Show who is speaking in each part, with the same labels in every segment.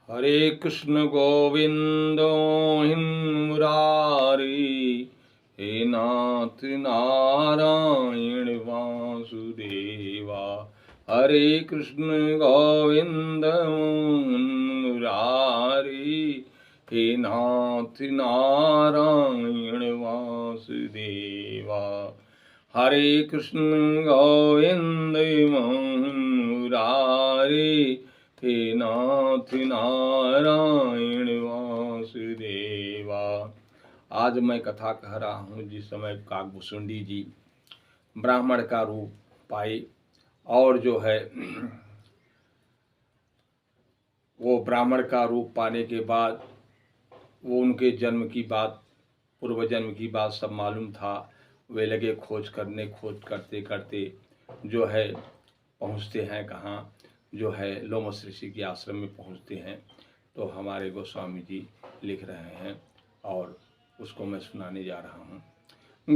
Speaker 1: हरे कृष्ण गोविंद मुरारी, हे नाथ नारायण वासुदेवा। हरे कृष्ण गोविंद मुरारी, हे नाथ नारायण वासुदेवा। हरे कृष्ण गोविंद मुरारी, हे नाथ नारायण वासुदेवा। आज मैं कथा कह रहा हूँ जिस समय काकभूषुंडी जी ब्राह्मण का रूप पाए और जो है वो ब्राह्मण का रूप पाने के बाद वो उनके जन्म की बात, पूर्व जन्म की बात सब मालूम था। वे लगे खोज करने, खोज करते करते जो है पहुँचते हैं कहाँ, जो है लोमस ऋषि के आश्रम में पहुँचते हैं। तो हमारे गोस्वामी जी लिख रहे हैं और उसको मैं सुनाने जा रहा हूँ।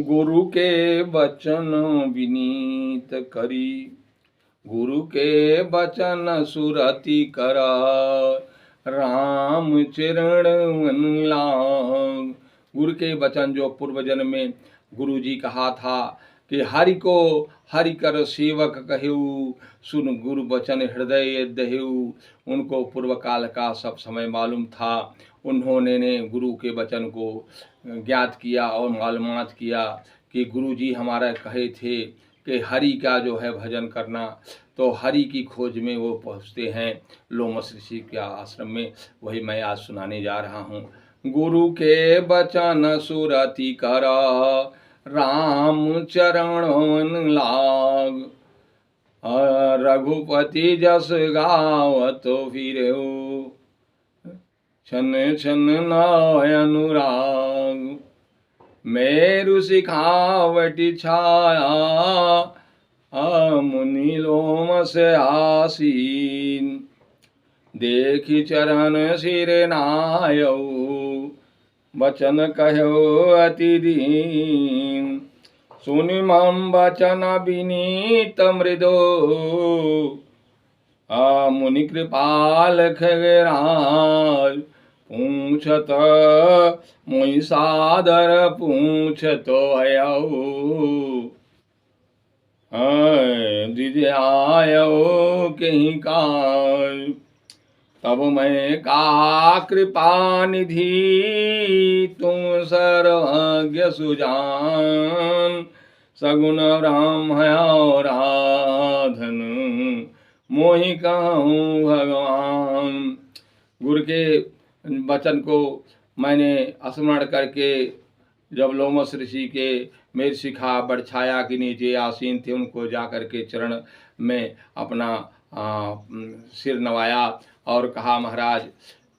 Speaker 1: गुरु के वचन विनीत करी, गुरु के वचन सुरति करा, राम चरण मन लाग। गुरु के वचन जो पूर्व जन्म में गुरु जी कहा था कि हरि को हरि कर सेवक कहू, सुन गुरु वचन हृदय दहेऊ। उनको पूर्व काल का सब समय मालूम था। उन्होंने ने गुरु के वचन को ज्ञात किया और मालूमात किया कि गुरु जी हमारा कहे थे कि हरि का जो है भजन करना। तो हरि की खोज में वो पहुँचते हैं लोमस ऋषि के आश्रम में। वही मैं आज सुनाने जा रहा हूँ। गुरु के वचन सुरति करा, राम चरण लाग। रघुपति जस गावत फिरेऊ, छन छन नाय अनुराग। मेरु सिखावटी छाया, मुनि लोमस आसीन। देखी चरण सिर नायऊ, वचन कहो अति दीन। सुनि मम वचन विनीत मृदो, मुनि कृपाल खगराज। पूछत मुई सादर पूछत अयऊ, द्विज आयो कहीं काज। तब मैं का कृपा निधि, तुम सर्वज्ञ सुजान। सगुण ब्रह्म और राधन, मोहि कहूँ भगवान। गुरु के वचन को मैंने स्मरण करके जब लोमस ऋषि के मेर शिखा बड़छाया के नीचे आसीन थे, उनको जा कर के चरण में अपना सिर नवाया और कहा, महाराज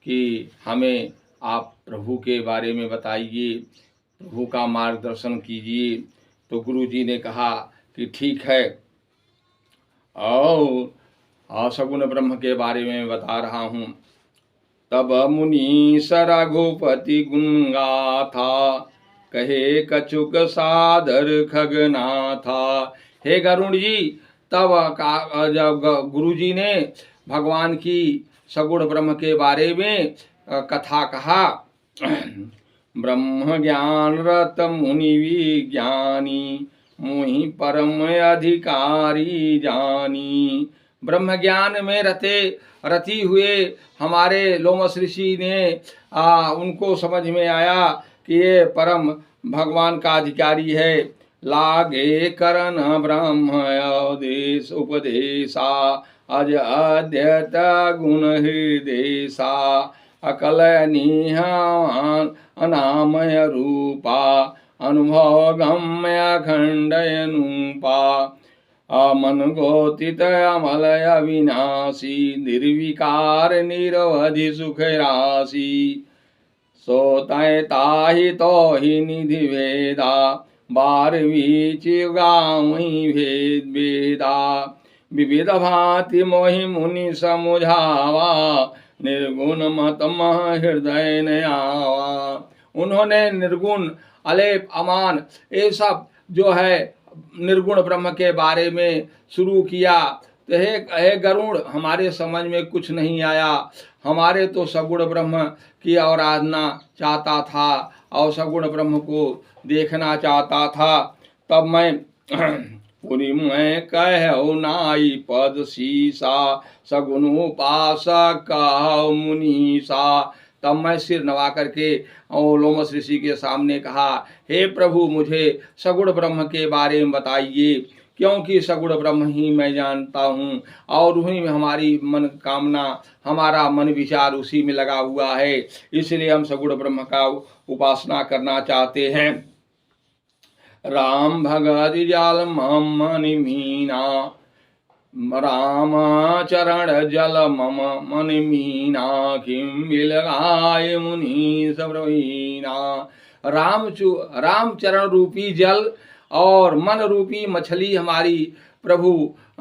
Speaker 1: कि हमें आप प्रभु के बारे में बताइए, प्रभु का मार्गदर्शन कीजिए। तो गुरु जी ने कहा कि ठीक है, और सगुण ब्रह्म के बारे में बता रहा हूँ। तब मुनि रघुपति गुण गाथा, कहे कछुक सादर खगनाथा। हे गरुण जी, तब जब गुरु जी ने भगवान की सगुण ब्रह्म के बारे में कथा कहा। ब्रह्म ज्ञान रत मुनि विज्ञानी, मुहि परम अधिकारी जानी। ब्रह्म ज्ञान में रति हुए हमारे लोमस ऋषि ने उनको समझ में आया कि ये परम भगवान का अधिकारी है। लागे करन ब्रह्म उपदेशा, अज अध्यत गुण हृदेशा। अकलनीहान अनामय रूपा, अनुभव गम्य खंडयनुपा। मन गोतित अमलय विनाशी, निर्विकार निरवधि सुख राशि। सोतय ताहि तो ही निधि भेदा, बार बीच गावही भेद वेदा। विविध भांति मोहि मुनि समुझावा, निर्गुण मत मह हृदय न आवा। उन्होंने निर्गुण, अलेप, अमान, ये सब जो है निर्गुण ब्रह्म के बारे में शुरू किया। तो हे गरुड़, हमारे समझ में कुछ नहीं आया। हमारे तो सगुण ब्रह्म की आराधना चाहता था और सगुण ब्रह्म को देखना चाहता था। तब मैं पुरी मैं कहो नाई पद सीसा, सगुण उपासक कहो मुनीसा। तब मैं सिर नवा करके और लोमस ऋषि के सामने कहा, हे प्रभु, मुझे सगुण ब्रह्म के बारे में बताइए, क्योंकि सगुण ब्रह्म ही मैं जानता हूँ और उन्हीं में हमारी मन कामना, हमारा मन विचार उसी में लगा हुआ है, इसलिए हम सगुण ब्रह्म का उपासना करना चाहते हैं। राम भगत जल मम मीना, राम चरण जल मम मन मीना, किम बिलगाय मुनि सब्रवीना। राम चरण रूपी जल और मन रूपी मछली हमारी प्रभु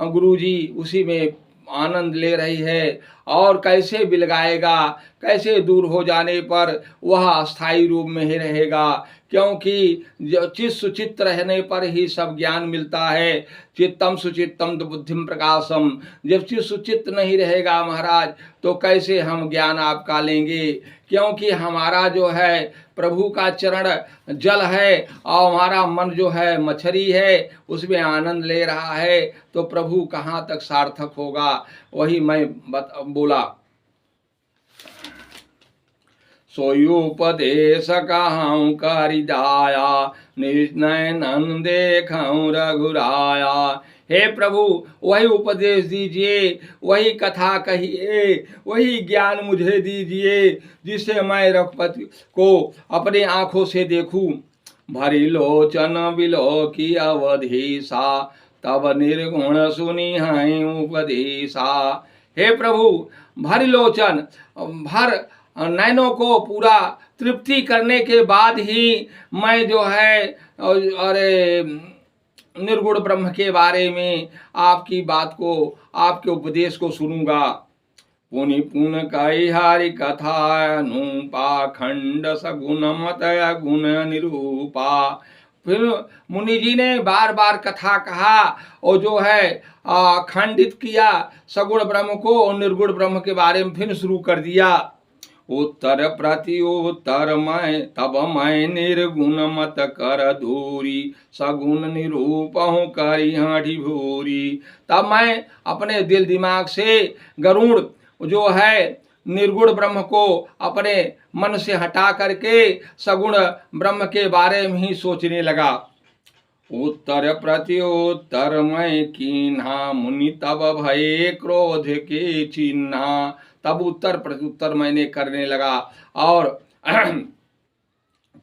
Speaker 1: गुरु जी उसी में आनंद ले रही है, और कैसे बिलगाएगा, कैसे दूर हो जाने पर वह अस्थायी रूप में ही रहेगा, क्योंकि चित्त सुचित्त रहने पर ही सब ज्ञान मिलता है। चित्तम सुचित्तम तो बुद्धिम प्रकाशम। जब चित्त सुचित्त नहीं रहेगा महाराज, तो कैसे हम ज्ञान आपका लेंगे, क्योंकि हमारा जो है प्रभु का चरण जल है और हमारा मन जो है मछली है, उसमें आनंद ले रहा है, तो प्रभु कहाँ तक सार्थक होगा। वही मैं बोला, सोयुपदेश कहूँ करिदाया, निर्णय नंद देखूँ रघुराया। हे प्रभु, वही उपदेश दीजिए, वही कथा कहिए, वही ज्ञान मुझे दीजिए, जिससे मैं रघुपति को अपने आंखों से देखूं। भरी लोचन बिलो की अवधेशा, तब निर्गुण सुनी है उपदेशा। हे प्रभु, भरी लोचन, भर नैनों को पूरा तृप्ति करने के बाद ही मैं जो है अरे निर्गुण ब्रह्म के बारे में आपकी बात को, आपके उपदेश को सुनूंगा। पुनि पुन कई हारी कथा अनुपा, खंड सगुण मत गुण निरूपा। फिर मुनि जी ने बार बार कथा कहा और जो है खंडित किया सगुण ब्रह्म को और निर्गुण ब्रह्म के बारे में फिर शुरू कर दिया। उत्तर प्रति उत्तर मैं, तब मैं निर्गुण मत कर दूरी, सगुण निरूपहूँ करी हाठी भूरी। तब मैं अपने दिल दिमाग से गरुड़ जो है निर्गुण ब्रह्म को अपने मन से हटा करके सगुण ब्रह्म के बारे में ही सोचने लगा। उत्तर प्रति उत्तर मैं कीन्हा, मुनि तब भये क्रोध के चिन्हा। तब उत्तर प्रत्युत्तर मैंने करने लगा और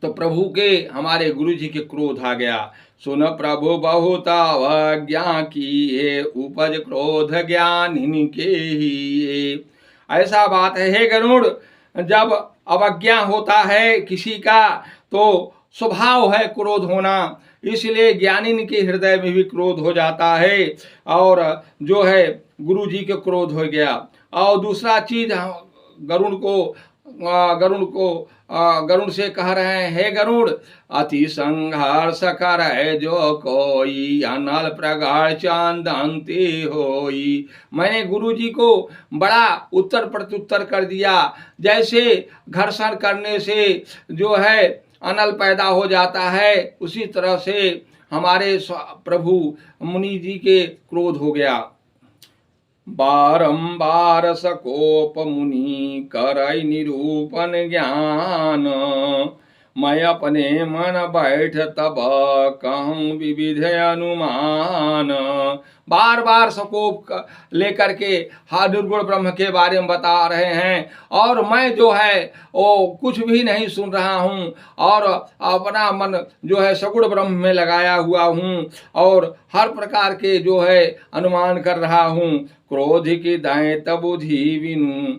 Speaker 1: तो प्रभु के, हमारे गुरु जी के क्रोध आ गया। सुन प्रभु बहुत अवज्ञा की है, उपज क्रोध ज्ञान इनके ही। ऐसा बात है हे गरुड़, जब अवज्ञा होता है किसी का तो स्वभाव है क्रोध होना, इसलिए ज्ञानी के हृदय में भी क्रोध हो जाता है और जो है गुरु जी के क्रोध हो गया। और दूसरा चीज गरुड़ से कह रहे हैं, हे गरुड़, अति संघर्ष करे जो कोई, अनल प्रगाढ़ चांदंती होई। मैंने गुरु जी को बड़ा उत्तर प्रत्युत्तर कर दिया, जैसे घर्षण करने से जो है अनल पैदा हो जाता है, उसी तरह से हमारे प्रभु मुनि जी के क्रोध हो गया। बारंबार सकोप मुनि करई निरूपण ज्ञान, मैं अपने मन बैठ तब कहूँ विविध अनुमान। बार बार सकोप लेकर के निर्गुण ब्रह्म के बारे में बता रहे हैं और मैं जो है वो कुछ भी नहीं सुन रहा हूँ और अपना मन जो है सगुण ब्रह्म में लगाया हुआ हूँ और हर प्रकार के जो है अनुमान कर रहा हूँ। क्रोध की दैत बुद्धि बिनु,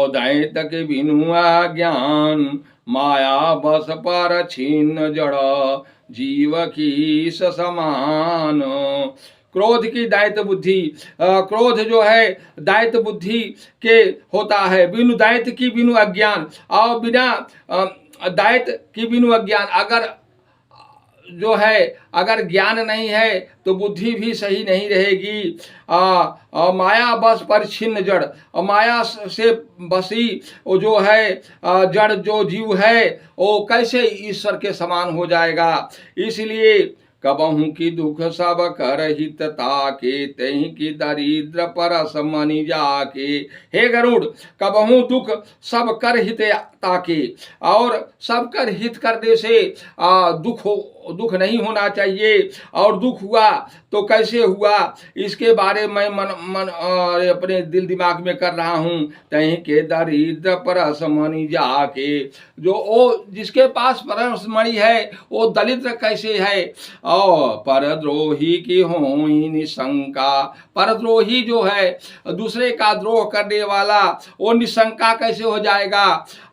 Speaker 1: दैत के बिनु अज्ञान, माया बस पर छीन जड़, जीव की समान। क्रोध की दैत बुद्धि, क्रोध जो है दैत बुद्धि के होता है, बिनु दैत की बिनु अज्ञान, और बिना दैत की बिनु अज्ञान। अगर जो है अगर ज्ञान नहीं है तो बुद्धि भी सही नहीं रहेगी। माया बस पर छिन्न जड़, और माया से बसी वो जो है जड़ जो जीव है वो कैसे ईश्वर के समान हो जाएगा। इसलिए कबहू की दुख सब कर हित ताके, तही की दरिद्र परस मनि जाके। हे गरुड़, कबहू दुख सब कर हित ताके, और सब कर हित करने से दुख नहीं होना चाहिए। और दुख हुआ तो कैसे हुआ, इसके बारे में मन अपने दिल दिमाग में कर रहा हूँ। तही के दरिद्र परस मणि जाके, जो वो जिसके पास परस मणि है वो दरिद्र कैसे है। और परद्रोही की होई निशंका, परद्रोही जो है दूसरे का द्रोह करने वाला वो निशंका कैसे हो जाएगा।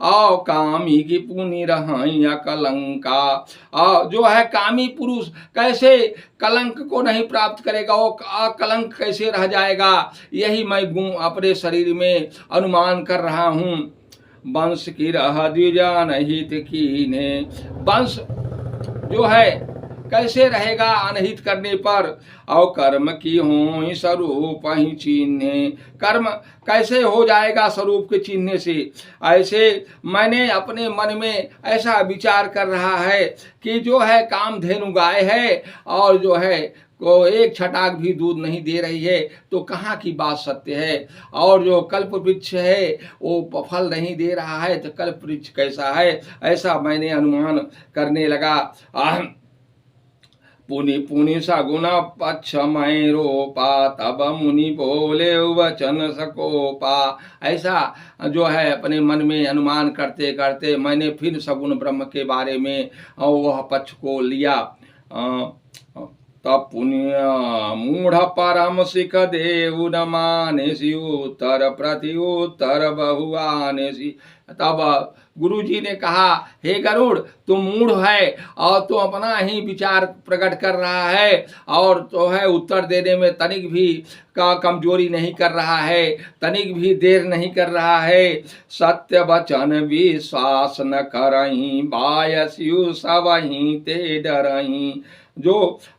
Speaker 1: और कामी की पुनि रही कलंका, और जो है कामी पुरुष कैसे कलंक को नहीं प्राप्त करेगा, वो कलंक कैसे रह जाएगा। यही मैं गुण अपने शरीर में अनुमान कर रहा हूँ। वंश की रह द्विजान हित कीने, वंश जो है कैसे रहेगा अनहित करने पर। और कर्म की हो स्वरूप ही चिन्हे, कर्म कैसे हो जाएगा स्वरूप के चिन्हने से। ऐसे मैंने अपने मन में ऐसा विचार कर रहा है कि जो है कामधेनु गाय है और जो है को एक छटाक भी दूध नहीं दे रही है, तो कहाँ की बात सत्य है। और जो कल्प वृक्ष है वो फल नहीं दे रहा है, तो कल्प वृक्ष कैसा है, ऐसा मैंने अनुमान करने लगा। पुनि पुनि सगुण पक्ष मैं रोपा, तब मुनि बोले वचन सकोपा। ऐसा जो है अपने मन में अनुमान करते करते मैंने फिर सगुण ब्रह्म के बारे में वह पक्ष को लिया। तब पुण्य मूढ़ परम सिख देव न मानेसी, उत्तर प्रति उत्तर बहुआनेसी। तब गुरु जी ने कहा, हे गरुड़, तुम मूढ़ है और तुम अपना ही विचार प्रकट कर रहा है, और तो है उत्तर देने में तनिक भी का कमजोरी नहीं कर रहा है, तनिक भी देर नहीं कर रहा है। सत्य वचन विश्वास न करही, बायस्यु सबहि ते डरही। जो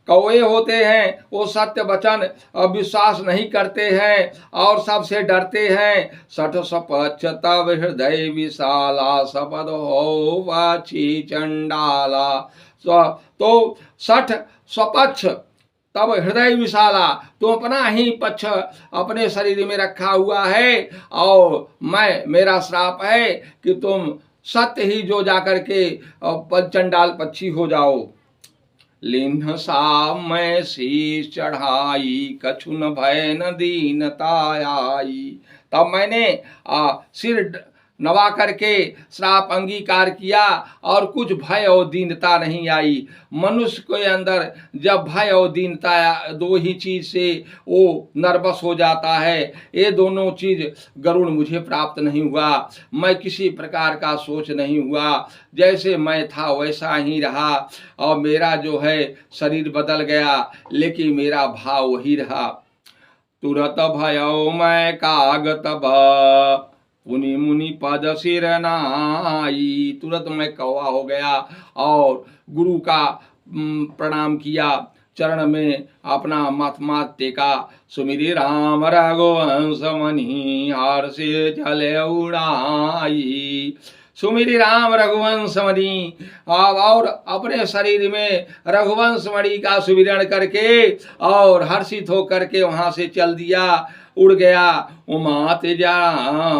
Speaker 1: कौवे होते हैं वो सत्य वचन विश्वास नहीं करते हैं और सबसे डरते हैं। सठ सपच्छ तब हृदय विशाला, सपद हो वाची चंडाला। तो सठ स्वपक्ष तब हृदय विशाला, तो अपना ही पक्ष अपने शरीर में रखा हुआ है, और मेरा श्राप है कि तुम सत्य ही जो जाकर के चंडाल पक्षी हो जाओ। लिन्ह सा मैं शीश चढ़ाई, कछु न भय न दीनता आई। तब मैंने सिर नवा करके श्राप अंगीकार किया और कुछ भय और दीनता नहीं आई। मनुष्य के अंदर जब भय और दीनता दो ही चीज से वो नर्वस हो जाता है, ये दोनों चीज गरुड़ मुझे प्राप्त नहीं हुआ। मैं किसी प्रकार का सोच नहीं हुआ, जैसे मैं था वैसा ही रहा, और मेरा जो है शरीर बदल गया लेकिन मेरा भाव वही रहा। तुरत भयो मैं कागत, पुनि मुनि पद सिर नाई। तुरंत मैं कौवा हो गया और गुरु का प्रणाम किया, चरण में अपना माथ टेका। सुमिरि राम रघुवंश मणि, हर्षि जले उड़ाई। सुमिरि राम रघुवंश मणि, और अपने शरीर में रघुवंश मणि का सुमिरण करके और हर्षित होकर के वहां से चल दिया, उड़ गया। उमा तेजा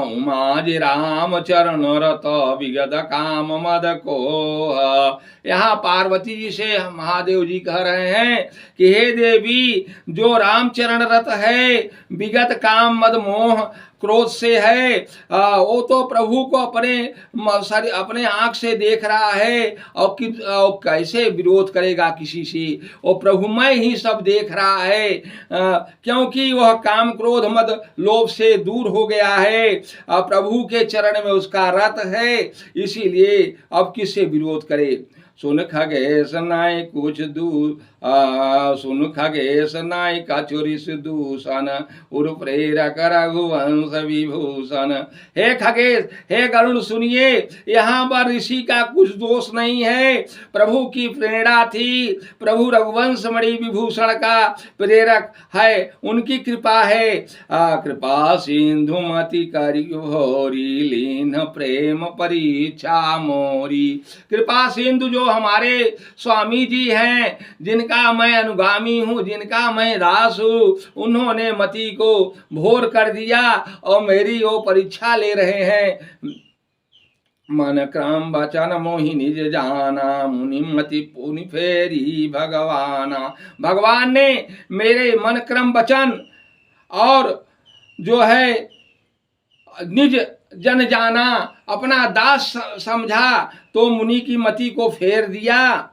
Speaker 1: उमा जे राम चरण रत, विगत काम मद को। यहाँ पार्वती जी से महादेव जी कह रहे हैं कि हे देवी, जो रामचरण रत है, विगत काम मद मोह क्रोध से है, वो तो प्रभु को अपने आंख से देख रहा है, और कैसे विरोध करेगा किसी से। वो प्रभुमय ही सब देख रहा है, क्योंकि वह काम क्रोध मद लोभ से दूर हो गया है, प्रभु के चरण में उसका रत है, इसीलिए अब किससे विरोध करे। सुन खगेश नाय कुछ दूर, सुन खगेश नायिका चुरिस दूषण उर प्रेरक रघुवंश विभूषण। हे खगेश, हे गरुड़, सुनिए, यहाँ पर ऋषि का कुछ दोष नहीं है। प्रभु की प्रेरणा थी, प्रभु रघुवंश मणि विभूषण का प्रेरक है, उनकी कृपा है। कृपा सिंधु मति करियोरी लीन प्रेम परीक्षा मोरी। कृपा सिंधु जो हमारे स्वामी जी हैं, जिनका मैं अनुगामी हूँ, जिनका मैं दास हूँ, उन्होंने मति को भोर कर दिया और मेरी वो परीक्षा ले रहे हैं। मन क्रम वचन मोहि निज जाना मुनि मति पुनि फेरी भगवाना। भगवान ने मेरे मन क्रम वचन और जो है निज जन जाना, अपना दास समझा तो मुनि की मति को फेर दिया।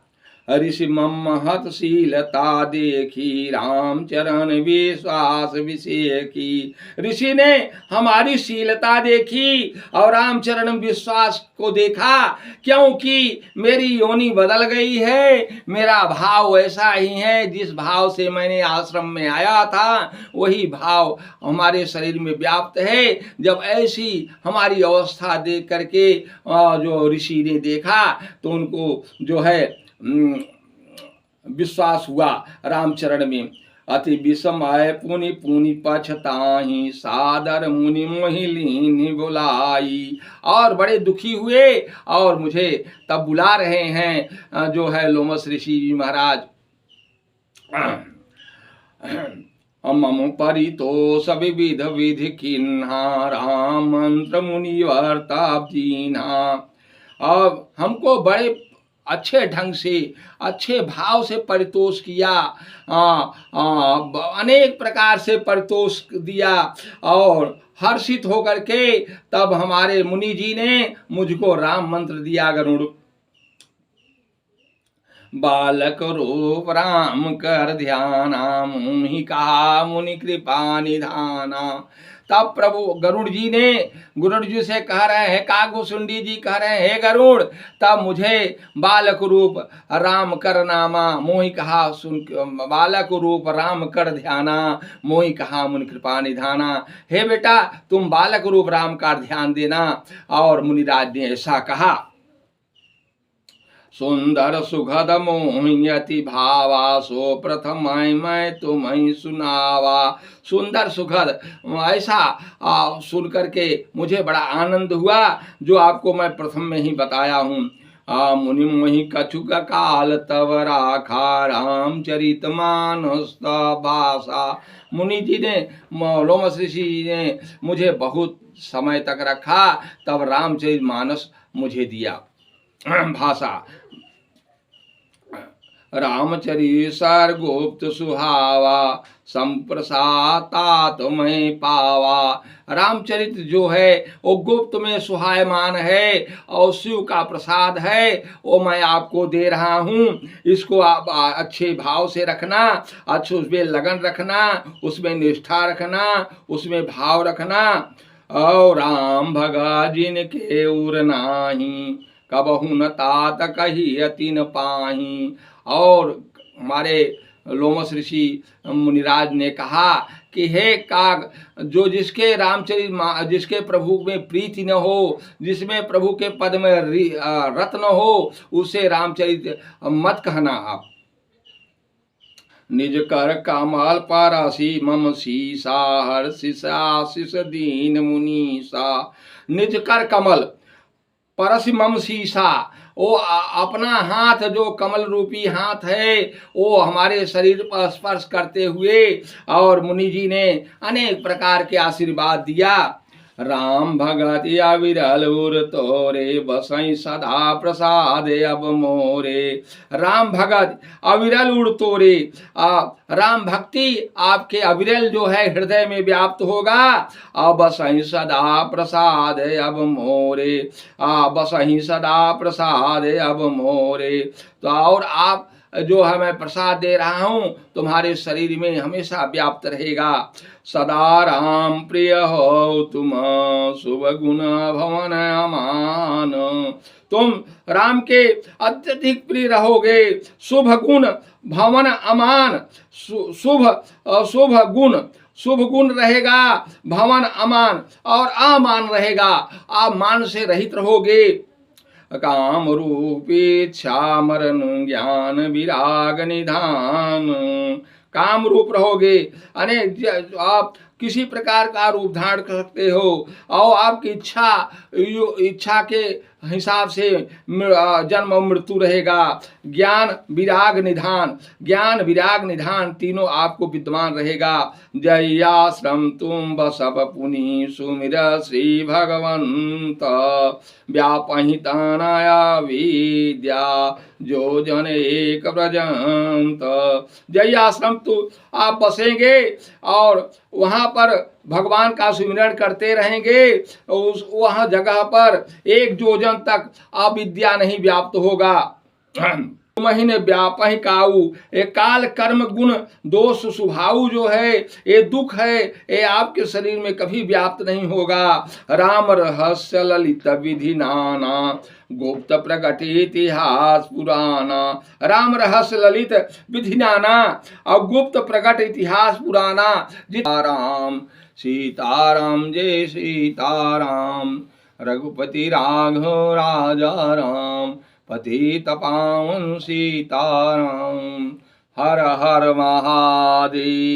Speaker 1: ऋषि मम महतशीलता देखी राम चरण विश्वास विषय की। ऋषि ने हमारी शीलता देखी और रामचरण विश्वास को देखा, क्योंकि मेरी योनि बदल गई है, मेरा भाव वैसा ही है जिस भाव से मैंने आश्रम में आया था, वही भाव हमारे शरीर में व्याप्त है। जब ऐसी हमारी अवस्था देख करके जो ऋषि ने देखा तो उनको जो है विश्वास हुआ रामचरण में। अति विषमय पुनि पुनि पछताही सादर मुनि मोहिलीन बुलाई। और बड़े दुखी हुए और मुझे तब बुला रहे हैं जो है लोमस ऋषि जी महाराज। मम परितोष विविध विधि किन्हा राम मंत्र मुनिवर्ताप दीन्हा। अब हमको बड़े अच्छे ढंग से, अच्छे भाव से परितोष किया, अनेक प्रकार से परितोष दिया और हर्षित होकर के तब हमारे मुनि जी ने मुझको राम मंत्र दिया। गरुड़ बालक रूप राम कर ध्याना मुनि कहा मुनि कृपा निधाना। तब प्रभु गरुड़ जी से कह रहे हैं, कागभूषुंडी जी कह रहे हैं, हे गरुड़, तब मुझे बालक रूप राम कर नामा मोहि कहा सुन, बालक रूप राम कर ध्याना मोहि कहा मुनि कृपा निधाना। हे बेटा, तुम बालक रूप राम का ध्यान देना। और मुनिराज ने ऐसा कहा। सुंदर सुखद मोहयति भावा सो प्रथम मैं तुम्हें सुनावा। सुंदर सुखद ऐसा सुन करके मुझे बड़ा आनंद हुआ, जो आपको मैं प्रथम में ही बताया हूँ। मुनि मोहि कछुक काल तव राखा रामचरित मानस भाषा। मुनि जी ने, लोमस ऋषि जी ने मुझे बहुत समय तक रखा, तब रामचरित मानस मुझे दिया भाषा। रामचरित गुप्त सुहावा संप्रसाता तुम्हें पावा। रामचरित जो है वो गुप्त में सुहायमान है और शिव का प्रसाद है, वो मैं आपको दे रहा हूँ। इसको आप अच्छे भाव से रखना, अच्छे उसमें लगन रखना, उसमें निष्ठा रखना, उसमें भाव रखना। और राम भगा जिनके उर नाही कबहु न तात कही अति न पाही। और हमारे लोमस ऋषि मुनिराज ने कहा कि हे काग, जो जिसके रामचरित जिसके प्रभु में प्रीति न हो, जिसमें प्रभु के पद में रत न हो, उसे रामचरित मत कहना आप। निज कर कमल परसी मम सीसा हर्षिस दीन मुनीसा। निज कर कमल परस मम शीशा, वो अपना हाथ जो कमल रूपी हाथ है वो हमारे शरीर पर स्पर्श करते हुए और मुनि जी ने अनेक प्रकार के आशीर्वाद दिया। राम भगत अविरल उर तोरे बसई सदा प्रसाद अब मोरे। राम भगत अविरल उर तोरे, राम भक्ति आपके अविरल जो है हृदय में व्याप्त होगा। बसई सदा प्रसाद अब मोरे, बसई सदा प्रसाद अब मोरे। तो और आप जो है मैं प्रसाद दे रहा हूँ तुम्हारे शरीर में हमेशा व्याप्त रहेगा। सदा राम प्रिय हो तुम शुभ गुण भवन अमान। तुम राम के अत्यधिक प्रिय रहोगे। शुभ गुण भवन अमान, शुभ गुण, शुभ गुण रहेगा, भवन अमान, और अमान रहेगा, आप मान से रहित रहोगे। काम रूपी इच्छा मरण ज्ञान विराग निधान, काम रूप रहोगे, अनेक आप किसी प्रकार का रूप धारण कर सकते हो, और आपकी इच्छा के हिसाब से जन्म और मृत्यु रहेगा। ज्ञान विराग निधान, ज्ञान विराग निधान तीनों आपको विद्यमान रहेगा। जयाश्रम तुम बसव पुनि सुमिर श्री भगवंत, व्यापहितानाया विद्या जो जन एक व्रजंत। जयाश्रम तो आप बसेंगे और वहां पर भगवान का सुमिरन करते रहेंगे, उस वहां जगह पर एक योजन तक अविद्या नहीं व्याप्त होगा। महीने व्यापहि काऊ, ये काल कर्म गुण दोष स्वभाव जो है, ये दुख है, ये आपके शरीर में कभी व्याप्त नहीं होगा। राम रहस्य ललित विधि नाना, गुप्त प्रकट इतिहास पुराना। राम रहस्य ललित विधि नाना और गुप्त प्रकट इतिहास पुराना। सीताराम सीताराम जय सीताराम, रघुपति राघव राजा राम, पतित पावन सीताराम। हर हर महादेव।